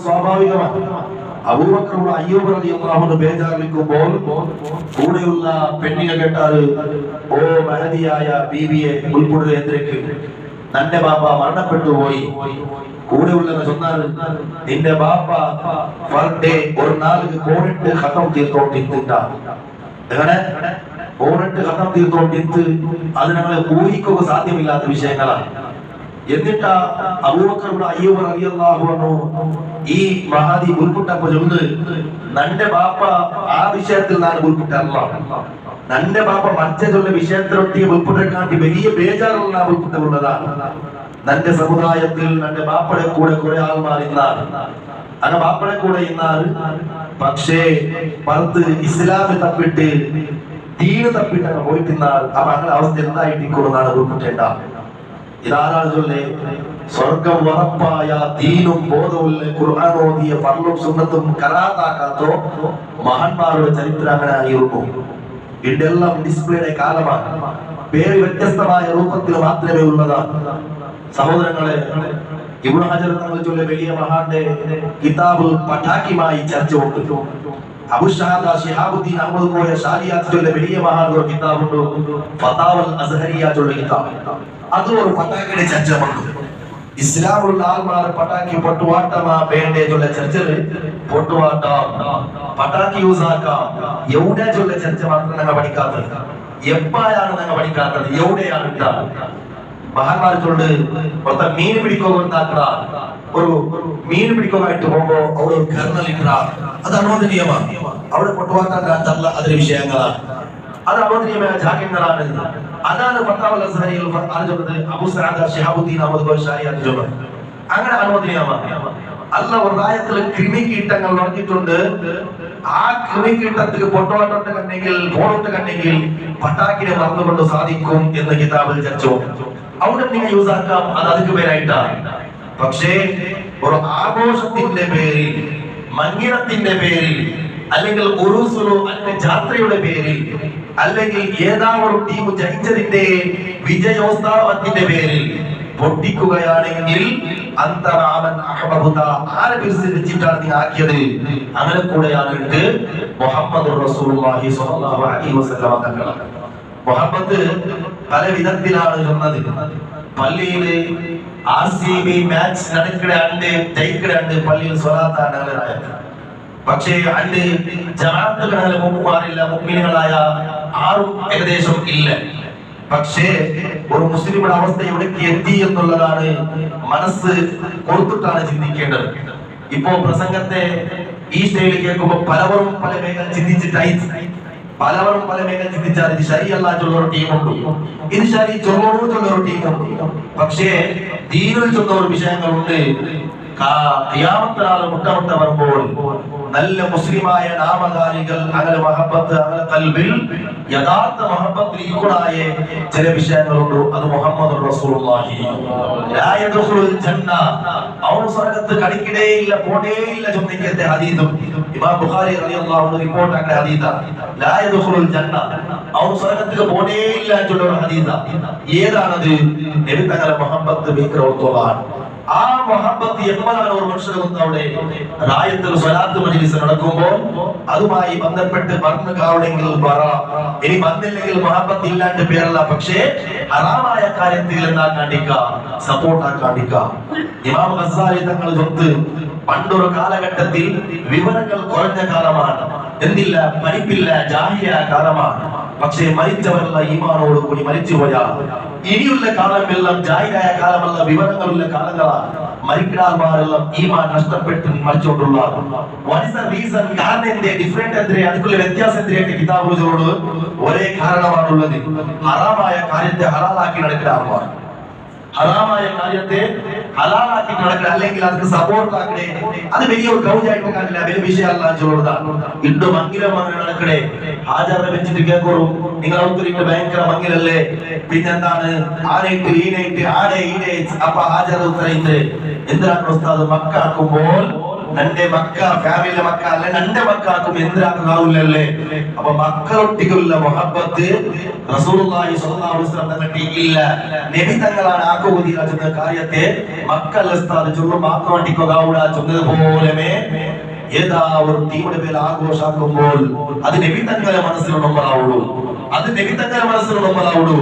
സ്വാഭാവികമാണ്. അബൂബക്കറുടെ അയ്യൂബ് റളിയല്ലാഹു അൻഹു ബേജാറിലിരിക്കുമ്പോൾ കൂടെയുള്ള പെണ്ണിനെ കേട്ടാൽ, ഓ മഹദിയായ ബീവിയെ ഉൾപ്പെടുന്നതിലേക്ക് നന്റെ ബാപ്പ മരണപ്പെട്ടു പോയി. കൂടെയുള്ളവർ ചൊന്നാൽ, നിന്റെ ബാപ്പ ഫർഡേ ഒരു നാൾക്ക് കോണിട്ട് ഖതം തീർത്തോണ്ടിരുന്നിട്ട എങ്ങനെ കോണിട്ട് ഖതം തീർത്തോണ്ടിരുത്ത് അത് ഞങ്ങളെ ഊഹിക്കുക സാധ്യമില്ലാത്ത വിഷയങ്ങളാണ്. എന്നിട്ട് അബൂബക്കർ അയ്യൂബ് റളിയല്ലാഹു അൻഹു ഈ മഹാദി ഉൾപ്പെട്ടപ്പോൾ ചൊല്ല്, നന്റെ ബാപ്പ ആ വിഷയത്തിൽ ഞാൻ ഉൾപ്പെട്ടല്ല, നന്റെ ബാപ്പ മറ്റുള്ള വിഷയത്തിലൊട്ടി ഉൾപ്പെട്ടാണ്ടി വലിയ ബേജാറുള്ള ഉൾപ്പെട്ടുള്ളതാണ്. നന്റെ സമുദായത്തിൽ നന്റെ ബാപ്പയുടെ കൂടെ കുറെ ആൾമാർ ഇന്നാണ്, അങ്ങനെ ബാപ്പയുടെ കൂടെ ഇന്നാണ്. പക്ഷേ പുറത്ത് ഇസ്ലാമിൽ തപ്പിട്ട് ദീന് തപ്പിട്ട് അങ്ങ് പോയിട്ടിന്നാൽ അപ്പൊ അങ്ങനെ അവസ്ഥ എന്തായിട്ടിക്കൊള്ളുന്നാണ് ഉൾപ്പെട്ടേണ്ട. ഇതാരാണ് ചൊല്ലേ, സ്വർഗം ഉറപ്പായ ദീനും ബോധവുള്ള ഖുർആൻ ഓതിയ ഫർളും സുന്നത്തും കറാത്താക്കാത്തോ മഹാന്മാരുടെ ചരിത്രം അങ്ങനെ ആയിരുന്നു. ഇതെല്ലാം ഡിസ്പ്ലേയുടെ കാലമാണ്. പേര് വ്യത്യസ്തമായ രൂപത്തിൽ മാത്രമേ ഉള്ളതാണ്. സഹോദരങ്ങളെ, ഇബ്നു ഹജർ തങ്ങൾ ചൊല്ലിയ വലിയ മഹാന്റെ കിതാബ് പഠാക്കിയുമായി ചർച്ച ഉണ്ട്. അബു ഷഹാദ ശിഹാബുദ്ദീൻ അഹ്മദ് കോയ ഷാരിയാത്ത് ചൊല്ലിയ വലിയ മഹാന്റെ കിതാബുണ്ട്, ഫതാവൽ അസ്ഹരിയ ചൊല്ലിയ കിതാബ്. അത് ഒരു പട്ടാക്കിയുടെ ചർച്ച ഉണ്ട്. ഇസ്ലാമുള്ള ആൾമാർ പട്ടാക്കി പൊട്ടുവാട്ടമാ വേണ്ടേ ചൊല്ല ചർച്ചല് പൊട്ടുവാട്ടാം പട്ടാക്കി യൂസ് ആക്കാം എവിടെ ചൊല്ല ചർച്ച മാത്രം ഞങ്ങൾ പഠിക്കാത്തത്. എപ്പോഴാണ് ഞങ്ങൾ പഠിക്കാത്തത്, എവിടെയാണ് ഇട്ടാൽ മഹാന്മാർ ചൊല്ല് മൊത്തം മീൻ പിടിക്കുക. ഒരു മീൻ പിടിക്കാനായിട്ട് പോകുമ്പോ അവിടെ ഒരു കർണൽ ഇട്ട അത് അനുവദനീയമാണ്. അവിടെ പൊട്ടുവാട്ടാൻ അതിന്റെ വിഷയങ്ങളാണ്, അത് അനുവദനീയമായ ജാഗ്യങ്ങളാണ്. അതാണ് ഫതാവൽ അസ്ഹരിയിൽ പറഞ്ഞത്. അബൂ സഅദ് ശിഹാബുദ്ദീൻ അഹ്മദ് കോയ ഷാരിയാത്ത് ചൊല്ലുന്നത് അങ്ങനെ അനുവദനീയമാണ്. അല്ല ഒരു ആയത്തിൽ കൃമികീട്ടങ്ങൾ നടത്തിയിട്ടുണ്ട്. ആ കൃമികീട്ടത്തിൽ പൊട്ടോട്ട കണ്ടെങ്കിൽ പോളോട്ട് കണ്ടെങ്കിൽ പട്ടാക്കിനെ മറന്നുകൊണ്ട് സാധിക്കും എന്ന് കിതാബിൽ ചർച്ച. അവിടെ നിങ്ങൾ യൂസ് ആക്കാം, അത് അതിക്ക് പേരായിട്ടാണ്. പക്ഷേ ഒരു ആഘോഷത്തിന്റെ പേരിൽ, മംഗളത്തിന്റെ പേരിൽ, അല്ലെങ്കിൽ ഉറൂസുലോ അല്ലെങ്കിൽ ജാത്രയുടെ പേരിൽ, അല്ലെങ്കിൽ ഏതാവൊരു ടീം ജയിച്ചതിന്റെ വിജയോത്സവത്തിന്റെ പേരിൽ പൊട്ടിക്കുകയാണെങ്കിൽ ആക്കിയത് അങ്ങനെ കൂടെയാണ് മുഹമ്മദ് റസൂലുള്ളാഹി സ്വല്ലല്ലാഹു അലൈഹി വസല്ലം തങ്ങൾ. മുഹമ്മദ് പല വിധത്തിലാണ് ചെന്നത്. പള്ളിയില് RCB മാച്ച് നടക്കുകയുണ്ട്, ജയിക്കുകയുണ്ട്, പള്ളിയിൽ സ്വലാത്താണ് ആയത്. പക്ഷേ അണ്ട് ജമാഅത്തുകളെ മുക്കുമാറില്ല, മുഅ്മിനുകളായ ആരും ഏകദേശം ഇല്ല. പക്ഷേ ഒരു മുസ്ലിമുടെ അവസ്ഥ എവിടേക്ക് എത്തി എന്നുള്ളതാണ് മനസ്സ് കൊടുത്തിട്ടാണ് ചിന്തിക്കേണ്ടത്. ഇപ്പോ പ്രസംഗത്തെ ഈ സ്റ്റൈലിൽ കേൾക്കുമ്പോൾ പലവരും പല മേഖല ചിന്തിച്ചിട്ടായി, പലവരും പല മേഖല ചിന്തിച്ചാൽ ഇത് ശരിയല്ല ചൊല്ലൊരു ടീമുണ്ട്, ഇത് ശരി ചൊല്ലണു ചൊല്ലൊരു ടീമുണ്ട്. പക്ഷേ ദീനിൽ ചൊന്ന ഒരു വിഷയങ്ങളുണ്ട്. ഖിയാമത്തിനാൾ മുട്ടമുട്ട വരുമ്പോൾ നല്ല മുസ്ലിമായ നാമധാരികൾ അങ്ങനെ മഹബത്ത് അങ്ങനെ കൽബിൽ യഥാർത്ഥ മഹബത്തിൽ ഈക്കുണായ ചില വിഷയങ്ങളുണ്ട്. അത് മുഹമ്മദ് റസൂലുള്ളാഹി ലാ യദ്ഖുലുൽ ജന്ന, അവൻ സ്വർഗ്ഗത്തിൽ കടക്കിടേയില്ല, പോടേയില്ല ചൊന്നിക്കത്തെ ഹദീസും ഇമാം ബുഖാരി റളിയല്ലാഹു അൻഹു റിപ്പോർട്ട് ആക്കിയ ഹദീസാണ്. ലാ യദ്ഖുലുൽ ജന്ന, അവൻ സ്വർഗ്ഗത്തിൽ പോടേയില്ല ചൊല്ലുന്ന ഹദീസാണ്. ഏതാണത്? നബി തങ്ങളുടെ മഹബത്ത് ബിക്റൗത്തുള്ളാഹ്. ആ മഹബത്ത് എപ്പോഴാണ് ഒരു മനുഷ്യൻ അവിടെ റായത്തിൽ സ്വലാത്ത് മജ്ലിസ് നടക്കുമ്പോൾ അതുമായി ബന്ധപ്പെട്ട് പറഞ്ഞു കാവണമെങ്കിൽ ഇനി വന്നില്ലെങ്കിൽ മഹബത്ത് ഇല്ലാണ്ട് പേരല്ല. പക്ഷേ ഹറാമായ കാര്യത്തിൽ എന്താ കാണിക്ക, സപ്പോർട്ട് കാണിക്ക. ഇമാം ഗസാലി തങ്ങൾ ചൊത്ത് പണ്ടൊരു കാലഘട്ടത്തിൽ വിവരങ്ങൾ കുറഞ്ഞ കാലമാണ്, എന്തില്ല പഠിപ്പില്ല, ജാഹിലിയ കാലമാണ്. പക്ഷേ മരിച്ചവരല്ല ഈമാനോട് കൂടി മരിച്ചുപോയാൽ ഇനിയുള്ള കാലമെല്ലാം ജാഹിലിയ കാലമല്ല, വിവരങ്ങളുള്ള കാലങ്ങളാണ്. മരിക്കാൽമാരെല്ലാം ഈമാൻ നഷ്ടപ്പെട്ട് മരിച്ചുകൊണ്ടുള്ള കാരണം എന്തേ ഡിഫറെന്റ് എന്തിനെ അതുക്കുള്ള വ്യത്യാസം എന്തിനായിട്ട് കിതാബുകളോട് ഒരേ കാരണമാണുള്ളത്. ഹറാമായ കാര്യത്തെ ഹലാലാക്കി നടക്കുന്ന ആൾമാർ, ഹറാമായ കാര്യത്തെ ഹലാലാക്കി നടക്കുക, അല്ലെങ്കിൽ അതിന് സപ്പോർട്ട് ആക്കണേ, അത് വലിയൊരു കൗജായിട്ട് കാണില്ല, വലിയ വിഷയമല്ല ചൊല്ലുന്നതാണ്. ഇണ്ട് മംഗിലം അങ്ങനെ നടക്കണേ, ഹാജറിനെ വെച്ചിട്ട് കേൾക്കോളും നിങ്ങൾ ഔത്തരിട്ട് ഭയങ്കര മംഗിലല്ലേ, പിന്നെന്താണ് ആനയിട്ട് ഈനയിട്ട് ആടെ ഈനെ അപ്പൊ ഹാജർ ഉത്തരയിട്ട് എന്തിനാണ് ഉസ്താദ് മക്കാക്കുമ്പോൾ നന്റെ മക്ക ഫാമിലിയിലെ മക്ക അല്ലെ നന്റെ മക്കാക്കും എന്തിനാക്കാവില്ലല്ലേ. അപ്പൊ മക്കളൊട്ടിക്കുള്ള മുഹബത്ത് റസൂലുള്ളാഹി സ്വല്ലല്ലാഹു അലൈഹി വസല്ലം തങ്ങൾക്ക് ഇല്ല. നബി തങ്ങളാണ് ആക്കുവതിയ ചെന്ന കാര്യത്തെ മക്കൾ ഉസ്താദ് ചൊല്ലും ആക്കുവണ്ടിക്കുക ചൊന്നതുപോലെ ഏതാ ഒരു ടീമിന്റെ പേര് ആഘോഷാക്കുമ്പോൾ അത് നബി തങ്ങളെ മനസ്സിൽ നൊമ്പലാവുള്ളൂ. അത് നബി തങ്ങളെ മനസ്സിൽ നൊമ്പലാവുള്ളൂ.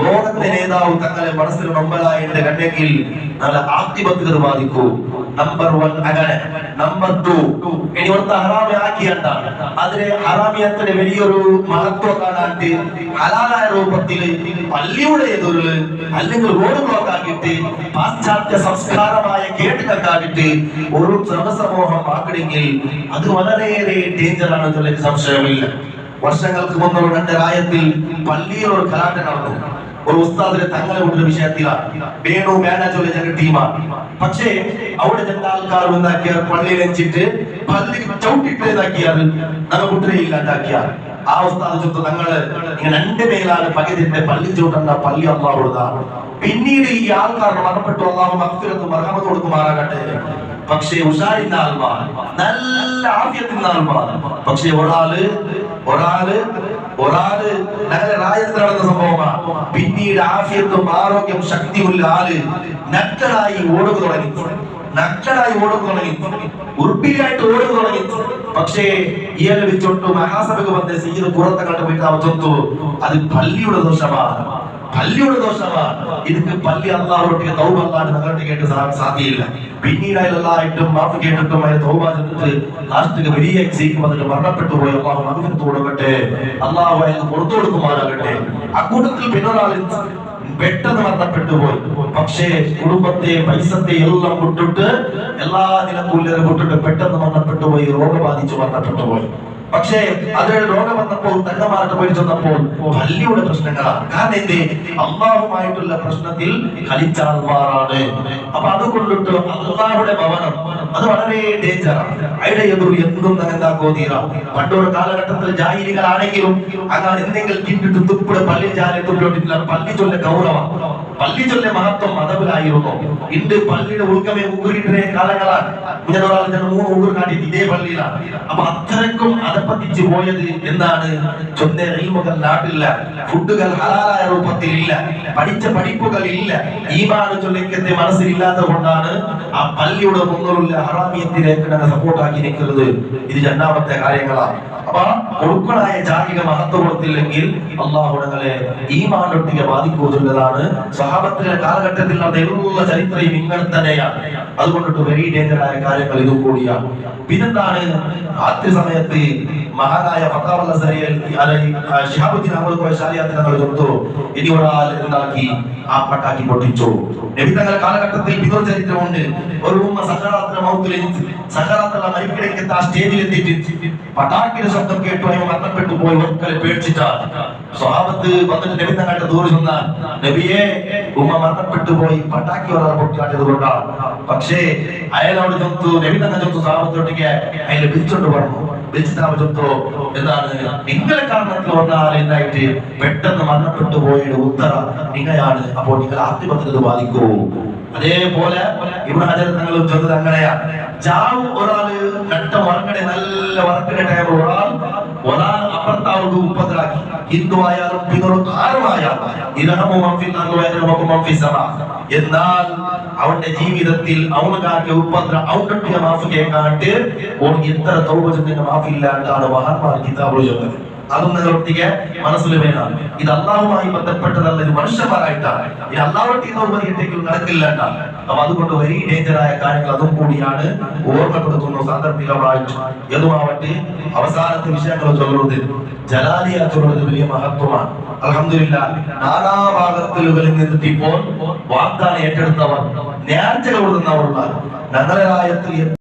ലോകത്തെ നേതാവ് തങ്ങളെ മനസ്സിൽ നൊമ്പലായിട്ട് കണ്ടെങ്കിൽ നല്ല ആക്തിപത്ത് ബാധിക്കൂ. നമ്പർ 1 അങ്ങനെ. നമ്പർ 2 ഇനി ഒരുത്ത ഹറാമി ആക്കിയണ്ട അതിനെ ഹറാമിയത്തിന്റെ വലിയൊരു മഹത്വം കാണാണ്ട് ഹലാലായ രൂപത്തിൽ പള്ളിയുടെ എതിര് അല്ലെങ്കിൽ റോഡ് ബ്ലോക്ക് ആക്കിയിട്ട് പാശ്ചാത്യ സംസ്കാരമായ കേട്ടുകൾക്കാക്കിയിട്ട് ഒരു സർവസമൂഹം ആക്കണമെങ്കിൽ അത് വളരെയേറെ ഡേഞ്ചർ ആണെന്നുള്ള സംശയമില്ല. വർഷങ്ങൾക്ക് മുമ്പ് 2000 പള്ളിയിൽ ഒരു കലാപം നടന്നു. ഒരു ഉസ്താദിനെ തങ്ങളെ കൊണ്ടൊരു വിഷയത്തിലാണ് വേണു മാനേജർ ഞങ്ങളുടെ ടീമാണ്. പക്ഷേ അവിടെ ചെന്ന ആൾക്കാർ ഉണ്ടാക്കിയാൽ പള്ളിയിൽ വെച്ചിട്ട് പള്ളി ചവിട്ടിട്ട് ഇതാക്കിയാൽ ഞങ്ങൾ കുട്ടിയെ ഇല്ലാണ്ടാക്കിയാൽ ആ ഉസ്താദ് ചൊത്ത് തങ്ങള് ഇങ്ങനെ 2 മേലാണ് പകുതിന്റെ പള്ളി ചവിട്ടണ്ട പള്ളി അള്ളാഹുള്ളതാണ്. പിന്നീട് ഈ ആൾക്കാർ മറപ്പെട്ടു അള്ളാഹു മഗ്ഫിറത്തും മർഹമത്തും കൊടുക്കുമാറാകട്ടെ. പക്ഷേ ഉഷാരിന്റെ ആൾമാർ നല്ല ആഫിയത്തിന്റെ ആൾമാർ. പക്ഷേ ഒരാള് ഞങ്ങളെ രാജ്യത്ത് നടന്ന സംഭവമാണ്. പിന്നീട് ആഫിയത്തും ആരോഗ്യം ശക്തിയുള്ള ആള് നഗ്നനായി ഓടുക തുടങ്ങി. ഉറുപ്പിലായിട്ട് ഓടുക തുടങ്ങി. പക്ഷേ ഇയാൾ വെച്ചോട്ടു മഹാസഭയ്ക്ക് വന്ന സീത് പുറത്തെ കണ്ടുപോയിട്ട് അവ ചൊത്തു അത് പള്ളിയുടെ ദോഷമാണ്. ഇതിക്ക് പള്ളി അള്ളാഹുട്ടിക്ക് തൗബ അല്ലാണ്ട് ഞങ്ങളുടെ കേട്ട് സാധ്യയില്ല. പിന്നീട് അയലായിട്ടും മാഫ് കേട്ടിട്ടും അയാൾ തൗബ ചെയ്തിട്ട് ലാസ്റ്റ് വലിയ എക്സീക്ക് വന്നിട്ട് മരണപ്പെട്ടു പോയി. അള്ളാഹു മഗ്ഫിറത്ത് കൊടുക്കട്ടെ. അള്ളാഹു അയാൾക്ക് പുറത്തു കൊടുക്കുമാറാകട്ടെ. അക്കൂട്ടത്തിൽ പിന്നൊരാൾ പെട്ടെന്ന് മരണപ്പെട്ടു പോയി. പക്ഷേ കുടുംബത്തെ പൈസത്തെ എല്ലാം വിട്ടിട്ട് എല്ലാ നിലക്കൂല്യരെ വിട്ടിട്ട് പെട്ടെന്ന് മരണപ്പെട്ടു പോയി. രോഗം ബാധിച്ചു മരണപ്പെട്ടു പോയി. പക്ഷേ അത് രോഗം വന്നപ്പോൾ തങ്ങമാരുടെ പോയി ചെന്നപ്പോൾ പള്ളിയുടെ പ്രശ്നങ്ങളാണ്. കാരണം എന്തേ അള്ളാഹുമായിട്ടുള്ള പ്രശ്നത്തിൽ കളിച്ചാൽമാറാണ്. അപ്പൊ അതുകൊണ്ടിട്ട് അള്ളാഹുടെ ഭവനം അത് വളരെ ഡേഞ്ചറാണ്. അതിന്റെ എതിർ എന്തും എന്താക്കോ തീരാ. പണ്ടൊരു കാലഘട്ടത്തിൽ ജാഹിലികളാണെങ്കിലും അങ്ങനെ എന്തെങ്കിലും കിട്ടിട്ട് തുപ്പിടെ പള്ളി ജാലി തുപ്പിട്ടില്ല. പള്ളി ചൊല്ല ഗൗരവം, പള്ളി ചൊല്ല മഹത്വം മതവിലായിരുന്നു. ഇന്ന് പള്ളിയുടെ ഉൾക്കമേ ഊരിട്ടേ കാലങ്ങളാണ്. ഞാൻ 3 ഊർ കാട്ടിട്ട് ഇതേ പള്ളിയിലാണ്. അപ്പൊ അത്രക്കും അതപ്പത്തിച്ചു പോയത് എന്താണ്? ചൊന്ന ഇൽമുകൾ നാട്ടില്ല, ഫുഡുകൾ ഹലാലായ രൂപത്തിൽ ഇല്ല, പഠിച്ച പഠിപ്പുകൾ ഇല്ല, ഈമാൻ ചൊല്ലിക്കത്തെ മനസ്സിലില്ലാത്ത കൊണ്ടാണ് ആ പള്ളിയുടെ മുന്നിലുള്ള ഹറാമിയത്തിലേക്ക് സപ്പോർട്ടാക്കി നിൽക്കുന്നത്. ഇത് രണ്ടാമത്തെ കാര്യങ്ങളാണ്. അപ്പൊ ഒടുക്കനായ ജാഹിക മഹത്വം കൊടുത്തില്ലെങ്കിൽ അള്ളാഹു ഞങ്ങളെ ഈമാനൊട്ടിಗೆ ബാധിക്കുന്നതാണ്. സ്വഹാബത്തിന്റെ കാലഘട്ടത്തിൽ നടന്ന എല്ലാ ചരിത്രവും ഇങ്ങനെ തന്നെയാണ്. അതുകൊണ്ടിട്ട് വെരി ഡേഞ്ചർ ആയ കാര്യങ്ങൾ ഇതും കൂടിയാണ്. പിന്നെന്താണ്? രാത്രി സമയത്ത് മഹാനായ ഫത്താവുൽ അസ്ഹരിയിൽ ശിഹാബുദ്ദീൻ അഹ്മദ് കോയ ശാരിയാത്തിനെ ചൊല്ലുന്നു. ഇനി ഒരാൾ എന്താക്കി ആ പട്ടാക്കി പൊട്ടിച്ചു. നബി തങ്ങളുടെ കാലഘട്ടത്തിൽ പിതൃ ചരിത്രമുണ്ട്. ഒരു ഉമ്മ സക്കറാത്തുൽ മൗത്തിൽ സക്കറാത്തുൽ മരിക്കിടയ്ക്ക് ആ സ്റ്റേജിൽ എത്തിയിട്ട് പട്ടാക്കിയുടെ ശബ്ദം കേട്ടു അയാൾ മരണപ്പെട്ടു പോയി. ഒരിക്കലും പേടിച്ചിട്ടാണ് സ്വഹാബത്ത് വന്നിട്ട് നബി തങ്ങളുടെ ദൂരെ ചെന്നാൽ നബിയെ ഉമ്മ മരണപ്പെട്ടു പോയി പട്ടാക്കി ഒരാൾ പൊട്ടിക്കാട്ടിയത് കൊണ്ടാണ്. പക്ഷേ അയാളോട് ചൊത്തു നബി തങ്ങൾ ചൊത്തു സ്വഹാബത്തോട്ടിക്ക് അയാളെ വിളിച്ചോണ്ട് പറഞ്ഞു. വിളിച്ചിട്ടാമോ എന്താണ് നിങ്ങളെ കാരണത്തിൽ വന്നാൽ എന്തായിട്ട് പെട്ടെന്ന് മരണപ്പെട്ടു പോയുടെ ഉത്തര നിങ്ങളാണ്. അപ്പോൾ നിങ്ങൾ ആത്മഹത്യ ബാധിക്കൂ. അതേപോലെ ഇവിടെ ഹജർ തങ്ങളും ചൊന്നത് അങ്ങനെയാണ്. ജാവ് ഒരാള് നട്ട ഉറങ്ങണേ നല്ല ഉറക്കിന്റെ ടൈം ഒരാൾ അപ്പുറത്താവുക ഉപദ്രാക്കി. ഹിന്ദു ആയാലും പിന്നൊരു ആരുമായാലും എന്നാൽ അവന്റെ ജീവിതത്തിൽ അവനുകാട്ടിയ ഉപദ്ര അവന്റെ മാഫ് കേൾക്കാണ്ട് എത്ര തൗബ ചെന്നതിന്റെ മാഫില്ലാണ്ടാണ് മഹാന്മാർ കിതാബ് ചൊന്നത്. അതും നിങ്ങളൊട്ടിക്ക് മനസ്സിൽ വേണം. ഇത് അള്ളാഹുമായി ബന്ധപ്പെട്ടതല്ല, ഇത് മനുഷ്യന്മാരായിട്ടാണ്. ഈ അള്ളാഹുട്ടേക്ക് നടക്കില്ലാണ്ടാണ്. അപ്പൊ അതുകൊണ്ട് വെരി ഡേഞ്ചർ ആയ കാര്യങ്ങൾ അതും കൂടിയാണ് ഓർമ്മപ്പെടുത്തുന്നു സാന്ദർഭികമായിട്ട്. ഏതുമാവട്ടെ അവസാനത്തെ വിഷയങ്ങൾ ചൊല്ലുന്നത് ജലാലിയ ചൊല്ലുന്നത് വലിയ മഹത്വമാണ്. അൽഹംദുലില്ലാഹ് നാനാഭാഗത്തിൽ നിന്നിട്ട് ഇപ്പോൾ വാഗ്ദാനം ഏറ്റെടുത്തവർ നേർച്ചകൾ കൊടുക്കുന്നവർ ഞങ്ങളുടെ രാജ്യത്തിൽ